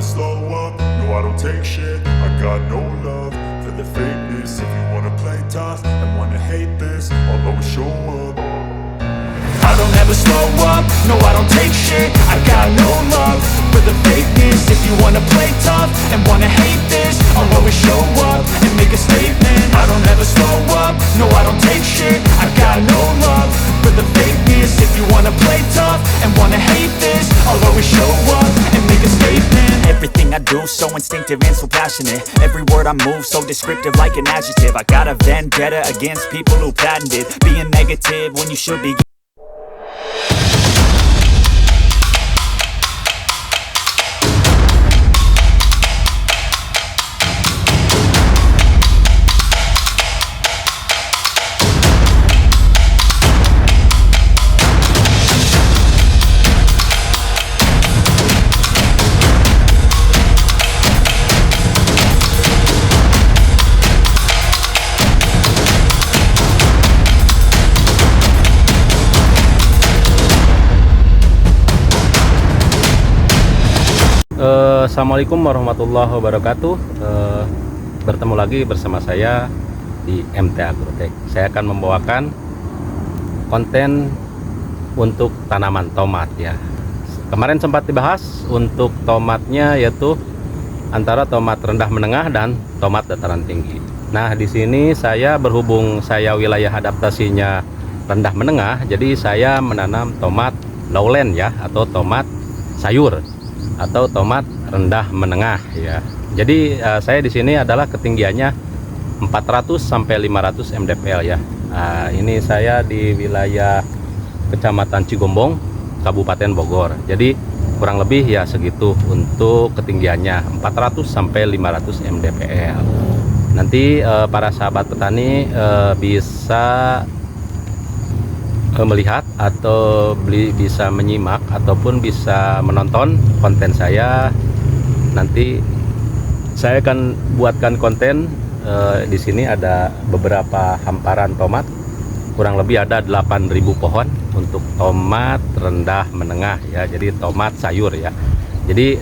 slow up, no I don't take shit. I got no love for the fakeness. If you wanna play tough and wanna hate this, I'll always show up. I don't ever slow up, no I don't take shit. I got no love for the fakeness. If you wanna play tough and wanna hate this, I'll always show up and make a statement. I don't ever slow up, no I don't take shit. I got no love for the fakeness. If you wanna play tough and wanna hate this, I'll always show up and make a statement. Everything I do so instinctive and so passionate. Every word I move so descriptive like an adjective. I got a vendetta against people who patented being negative when you should be. Assalamualaikum warahmatullahi wabarakatuh. Bertemu lagi bersama saya di MT Agrotech. Saya akan membawakan konten untuk tanaman tomat ya. Kemarin sempat dibahas untuk tomatnya, yaitu antara tomat rendah menengah dan tomat dataran tinggi. Nah, di sini saya berhubung saya wilayah adaptasinya rendah menengah, jadi saya menanam tomat lowland ya, atau tomat sayur atau tomat rendah menengah ya. Jadi saya di sini adalah ketinggiannya 400 sampai 500 mdpl ya. Ini saya di wilayah Kecamatan Cigombong, Kabupaten Bogor. Jadi kurang lebih ya segitu untuk ketinggiannya, 400 sampai 500 mdpl. Nanti para sahabat petani bisa melihat atau bisa menyimak ataupun bisa menonton konten saya. Nanti saya akan buatkan konten di sini ada beberapa hamparan tomat, kurang lebih ada 8.000 pohon untuk tomat rendah menengah ya, jadi tomat sayur ya. Jadi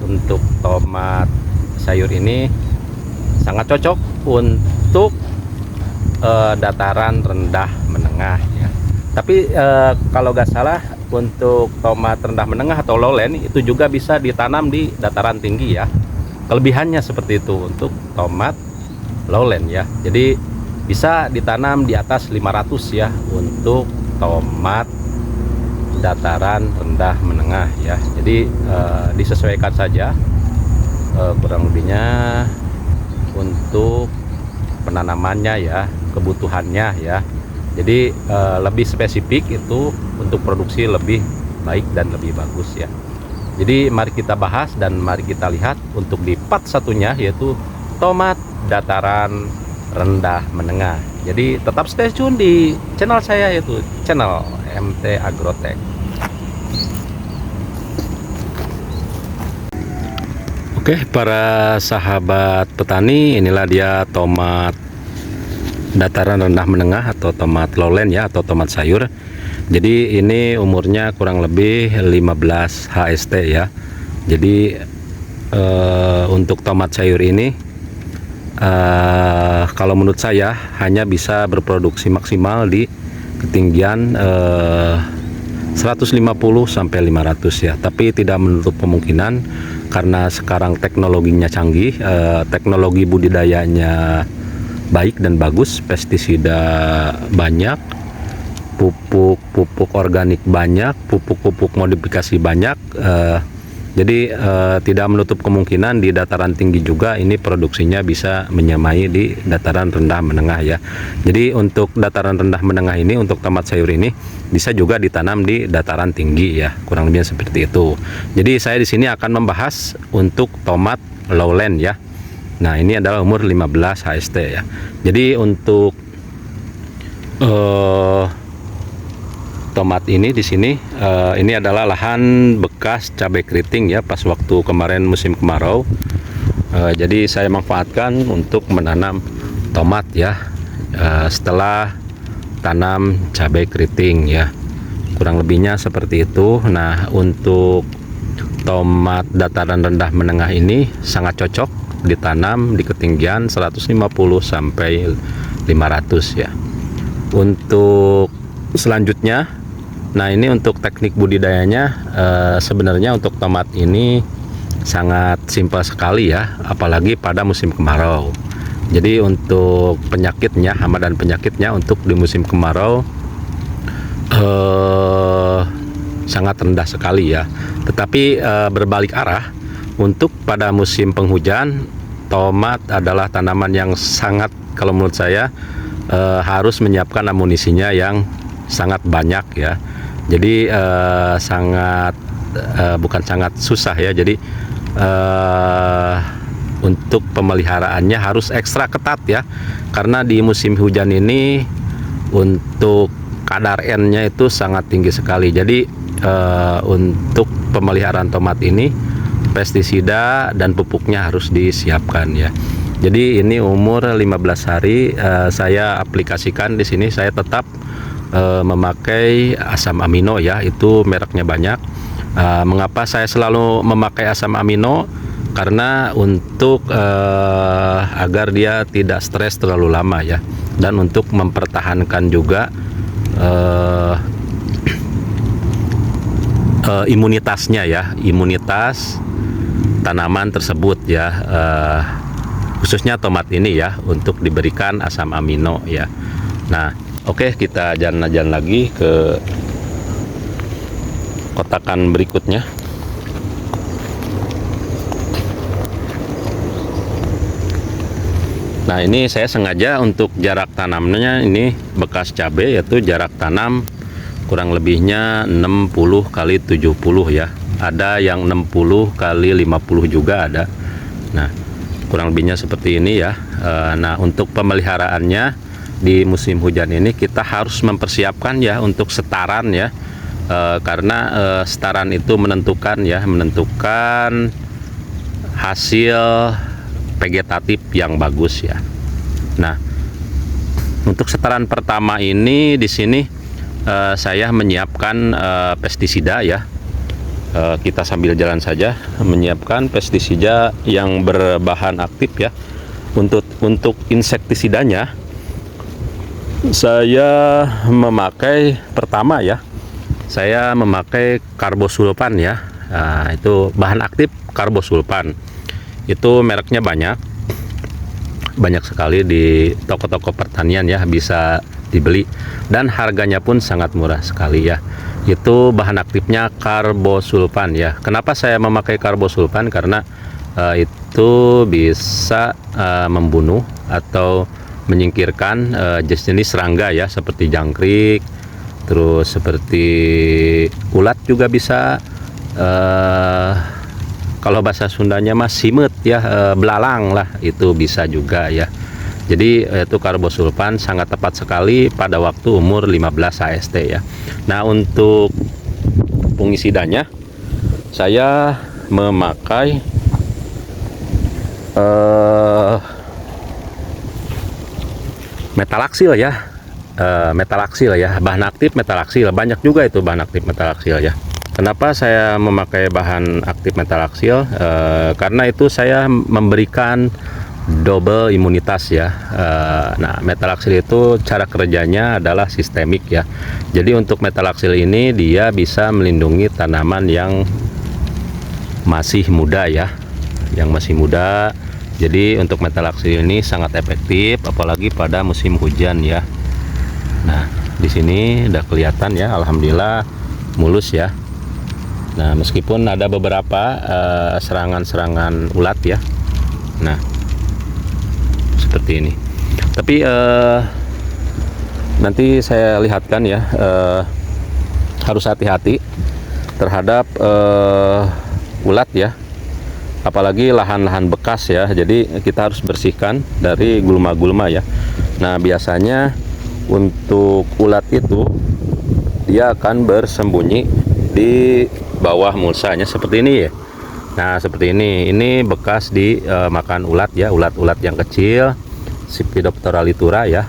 untuk tomat sayur ini sangat cocok untuk dataran rendah menengah ya. Tapi kalau nggak salah untuk tomat rendah menengah atau lowland itu juga bisa ditanam di dataran tinggi ya. Kelebihannya seperti itu untuk tomat lowland ya. Jadi bisa ditanam di atas 500 ya untuk tomat dataran rendah menengah ya. Jadi disesuaikan saja kurang lebihnya untuk penanamannya ya, kebutuhannya ya. Jadi lebih spesifik itu untuk produksi lebih baik dan lebih bagus ya. Jadi mari kita bahas dan mari kita lihat untuk di part satunya, yaitu tomat dataran rendah menengah. Jadi tetap stay tune di channel saya, yaitu channel MT Agrotech. Oke, para sahabat petani, inilah dia tomat dataran rendah menengah atau tomat lowland ya, atau tomat sayur. Jadi ini umurnya kurang lebih 15 HST ya. Jadi untuk tomat sayur ini kalau menurut saya hanya bisa berproduksi maksimal di ketinggian 150 sampai 500 ya. Tapi tidak menutup kemungkinan karena sekarang teknologinya canggih, teknologi budidayanya baik dan bagus, pestisida banyak, pupuk organik banyak, pupuk modifikasi banyak. Jadi tidak menutup kemungkinan di dataran tinggi juga ini produksinya bisa menyamai di dataran rendah menengah ya. Jadi untuk dataran rendah menengah ini, untuk tomat sayur ini bisa juga ditanam di dataran tinggi ya, kurang lebih seperti itu. Jadi saya di sini akan membahas untuk tomat lowland ya. Nah, ini adalah umur 15 HST ya. Jadi untuk tomat ini di sini ini adalah lahan bekas cabai keriting ya, pas waktu kemarin musim kemarau. Jadi saya manfaatkan untuk menanam tomat ya, setelah tanam cabai keriting ya, kurang lebihnya seperti itu. Nah, untuk tomat dataran rendah menengah ini sangat cocok ditanam di ketinggian 150 sampai 500 ya. Untuk selanjutnya, nah ini untuk teknik budidayanya, sebenarnya untuk tomat ini sangat simpel sekali ya, apalagi pada musim kemarau. Jadi untuk penyakitnya, hama dan penyakitnya untuk di musim kemarau sangat rendah sekali ya. Tetapi berbalik arah, untuk pada musim penghujan, tomat adalah tanaman yang sangat, kalau menurut saya, harus menyiapkan amunisinya yang sangat banyak ya. Jadi bukan sangat susah ya. Jadi untuk pemeliharaannya harus ekstra ketat ya, karena di musim hujan ini untuk kadar N-nya itu sangat tinggi sekali. Jadi untuk pemeliharaan tomat ini pestisida dan pupuknya harus disiapkan ya. Jadi ini umur 15 hari saya aplikasikan di sini. Saya tetap memakai asam amino ya, itu mereknya banyak. Mengapa saya selalu memakai asam amino? Karena untuk agar dia tidak stres terlalu lama ya, dan untuk mempertahankan juga imunitasnya ya, imunitas tanaman tersebut ya, khususnya tomat ini ya, untuk diberikan asam amino ya. Nah, oke, kita jalan-jalan lagi ke kotakan berikutnya. Nah, ini saya sengaja untuk jarak tanamnya ini bekas cabai, yaitu jarak tanam kurang lebihnya 60 kali 70 ya. Ada yang 60 kali 50 juga ada. Nah, kurang lebihnya seperti ini ya. Nah, untuk pemeliharaannya di musim hujan ini kita harus mempersiapkan ya untuk setaran ya. Karena setaran itu menentukan hasil vegetatif yang bagus ya. Nah, untuk setaran pertama ini di sini saya menyiapkan pestisida ya. Kita sambil jalan saja menyiapkan pestisida yang berbahan aktif ya. Untuk insektisidanya saya memakai pertama ya. Saya memakai karbosulfan ya. Nah, itu bahan aktif karbosulfan. Itu mereknya banyak sekali di toko-toko pertanian ya, bisa dibeli, dan harganya pun sangat murah sekali ya. Itu bahan aktifnya karbosulfan ya. Kenapa saya memakai karbosulfan? Karena itu bisa membunuh atau menyingkirkan jenis serangga ya, seperti jangkrik, terus seperti ulat juga bisa. Kalau bahasa Sundanya mah simet ya, belalang lah, itu bisa juga ya. Jadi itu karbosulfan sangat tepat sekali pada waktu umur 15 AST ya. Nah, untuk fungisidanya saya memakai metalaksil ya. Metalaksil ya, bahan aktif metalaksil. Banyak juga itu bahan aktif metalaksil ya. Kenapa saya memakai bahan aktif metalaksil? Karena itu saya memberikan double imunitas ya. Nah, metalaksil itu cara kerjanya adalah sistemik ya. Jadi untuk metalaksil ini dia bisa melindungi tanaman yang masih muda ya, yang masih muda. Jadi untuk metalaksil ini sangat efektif, apalagi pada musim hujan ya. Nah, di sini udah kelihatan ya, alhamdulillah mulus ya. Nah, meskipun ada beberapa serangan-serangan ulat ya. Nah, seperti ini. Tapi nanti saya lihatkan ya, harus hati-hati terhadap ulat ya, apalagi lahan-lahan bekas ya. Jadi kita harus bersihkan dari gulma-gulma ya. Nah, biasanya untuk ulat itu dia akan bersembunyi di bawah mulsanya seperti ini ya. Nah, seperti ini bekas dimakan ulat ya, ulat-ulat yang kecil, Lepidoptera litura ya,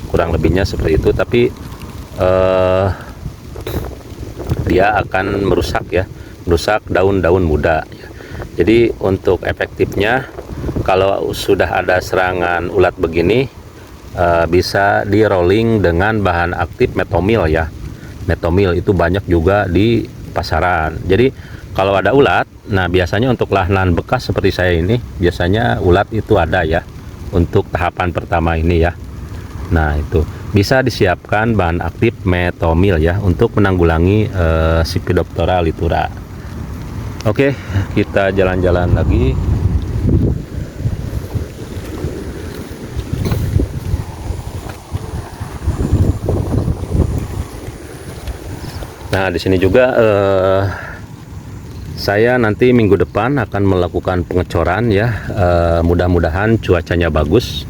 kurang lebihnya seperti itu. Tapi dia akan merusak ya, rusak daun-daun muda. Jadi untuk efektifnya, kalau sudah ada serangan ulat begini, bisa di rolling dengan bahan aktif metomil ya. Metomil itu banyak juga di pasaran. Jadi kalau ada ulat, nah biasanya untuk lahan bekas seperti saya ini, biasanya ulat itu ada ya untuk tahapan pertama ini ya. Nah itu bisa disiapkan bahan aktif metomil ya untuk menanggulangi Lepidoptera litura. Oke, kita jalan-jalan lagi. Nah, di sini juga saya nanti minggu depan akan melakukan pengecoran ya. Mudah-mudahan cuacanya bagus,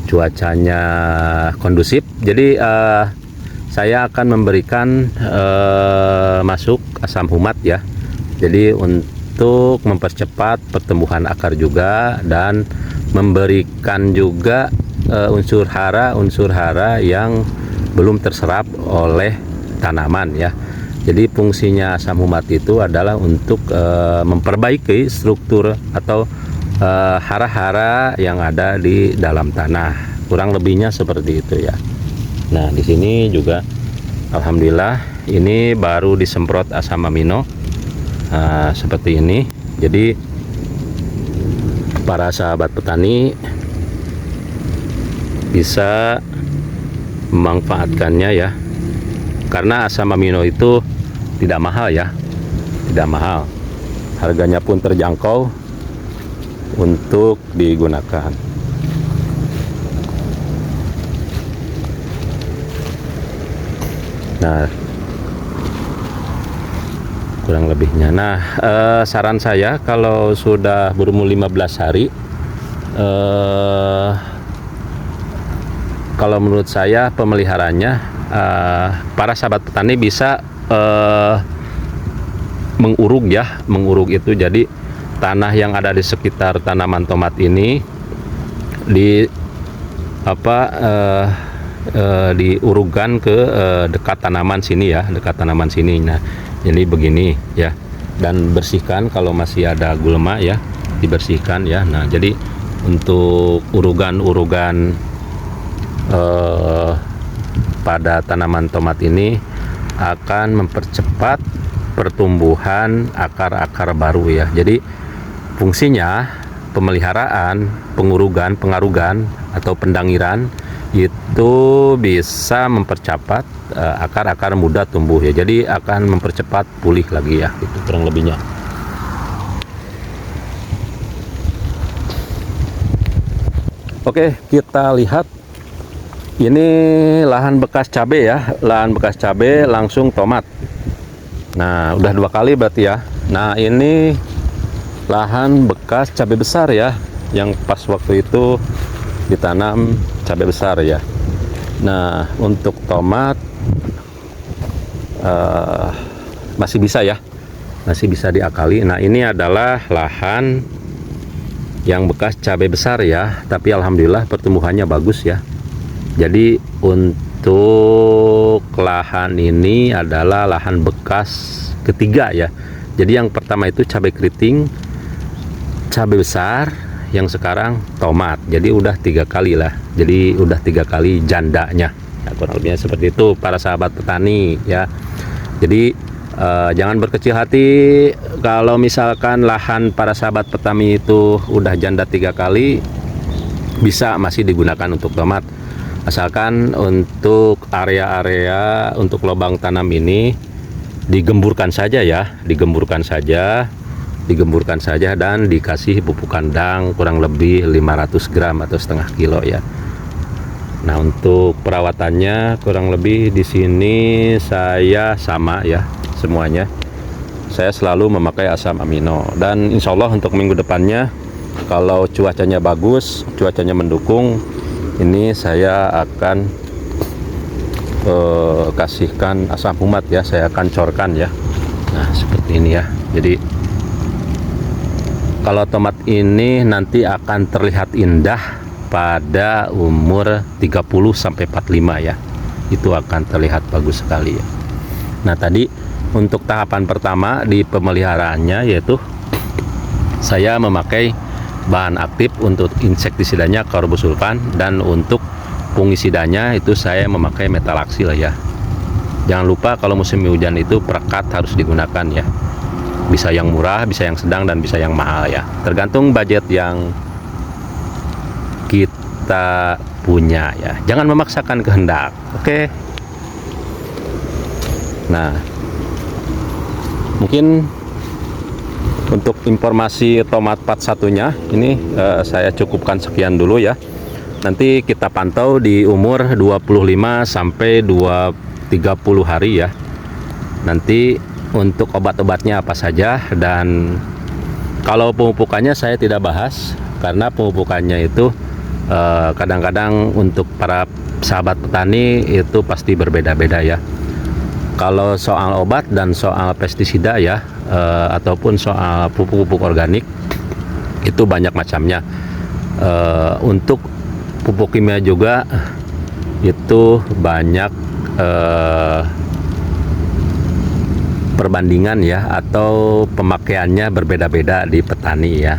cuacanya kondusif. Jadi saya akan memberikan masuk asam humat ya. Jadi untuk mempercepat pertumbuhan akar juga, dan memberikan juga unsur hara yang belum terserap oleh tanaman ya. Jadi fungsinya asam humat itu adalah untuk memperbaiki struktur atau hara-hara yang ada di dalam tanah. Kurang lebihnya seperti itu ya. Nah, di sini juga alhamdulillah ini baru disemprot asam amino seperti ini. Jadi para sahabat petani bisa memanfaatkannya ya. Karena asam amino itu tidak mahal ya, tidak mahal, harganya pun terjangkau untuk digunakan. Nah, kurang lebihnya. Nah, saran saya kalau sudah berumur 15 hari, kalau menurut saya pemeliharanya, para sahabat petani bisa menguruk ya. Menguruk itu jadi tanah yang ada di sekitar tanaman tomat ini diurugkan ke dekat tanaman sini ya, dekat tanaman sini. Nah, ini begini ya, dan bersihkan kalau masih ada gulma ya, dibersihkan ya. Nah, jadi untuk urugan-urugan pada tanaman tomat ini akan mempercepat pertumbuhan akar-akar baru ya. Jadi fungsinya pemeliharaan, pengarugan atau pendangiran itu bisa mempercepat akar-akar muda tumbuh ya. Jadi akan mempercepat pulih lagi ya, itu kurang lebihnya. Oke, kita lihat ini lahan bekas cabai ya, lahan bekas cabai langsung tomat. Nah, udah 2 kali berarti ya. Nah, ini lahan bekas cabai besar ya, yang pas waktu itu ditanam cabai besar ya. Nah, untuk tomat masih bisa ya, masih bisa diakali. Nah, ini adalah lahan yang bekas cabai besar ya, tapi alhamdulillah pertumbuhannya bagus ya. Jadi untuk lahan ini adalah lahan bekas ketiga ya. Jadi yang pertama itu cabai keriting, cabai besar, yang sekarang tomat. Jadi udah 3 kali lah. Jadi udah 3 kali jandanya. Ya, kurang lebihnya seperti itu para sahabat petani ya. Jadi jangan berkecil hati kalau misalkan lahan para sahabat petani itu udah janda 3 kali, bisa masih digunakan untuk tomat. Asalkan untuk area-area untuk lubang tanam ini digemburkan saja ya, digemburkan saja dan dikasih pupuk kandang kurang lebih 500 gram atau setengah kilo ya. Nah, untuk perawatannya kurang lebih di sini saya sama ya semuanya. Saya selalu memakai asam amino, dan insya Allah untuk minggu depannya kalau cuacanya bagus, cuacanya mendukung, ini saya akan kasihkan asam humat ya, saya akan corkan ya. Nah, seperti ini ya. Jadi kalau tomat ini nanti akan terlihat indah pada umur 30 sampai 45 ya. Itu akan terlihat bagus sekali ya. Nah, tadi Untuk tahapan pertama di pemeliharaannya yaitu saya memakai bahan aktif. Untuk insektisidanya karbosulfan, dan untuk fungisidanya itu saya memakai metalaxyl ya. Jangan lupa kalau musim hujan itu perekat harus digunakan ya. Bisa yang murah, bisa yang sedang, dan bisa yang mahal ya. Tergantung budget yang kita punya ya. Jangan memaksakan kehendak. Oke. Nah, mungkin untuk informasi tomat part satunya ini saya cukupkan sekian dulu ya. Nanti kita pantau di umur 25 sampai 30 hari ya. Nanti untuk obat-obatnya apa saja, dan kalau pemupukannya saya tidak bahas karena pemupukannya itu kadang-kadang untuk para sahabat petani itu pasti berbeda-beda ya. Kalau soal obat dan soal pestisida ya, ataupun soal pupuk-pupuk organik itu banyak macamnya. Untuk pupuk kimia juga itu banyak perbandingan ya, atau pemakaiannya berbeda-beda di petani ya,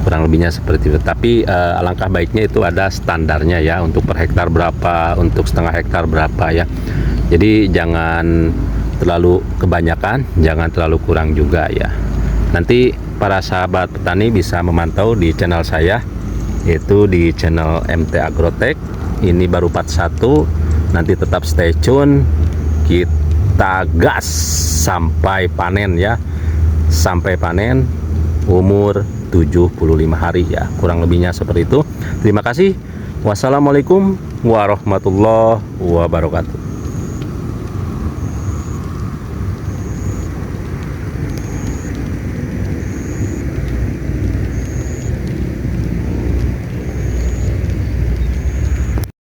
kurang lebihnya seperti itu. Tapi alangkah baiknya itu ada standarnya ya, untuk per hektar berapa, untuk setengah hektar berapa ya. Jadi jangan terlalu kebanyakan, jangan terlalu kurang juga ya. Nanti para sahabat petani bisa memantau di channel saya, yaitu di channel MT Agrotech. Ini baru part 1. Nanti tetap stay tune, kita gas sampai panen ya, sampai panen umur 75 hari ya, kurang lebihnya seperti itu. Terima kasih. Wassalamualaikum warahmatullahi wabarakatuh.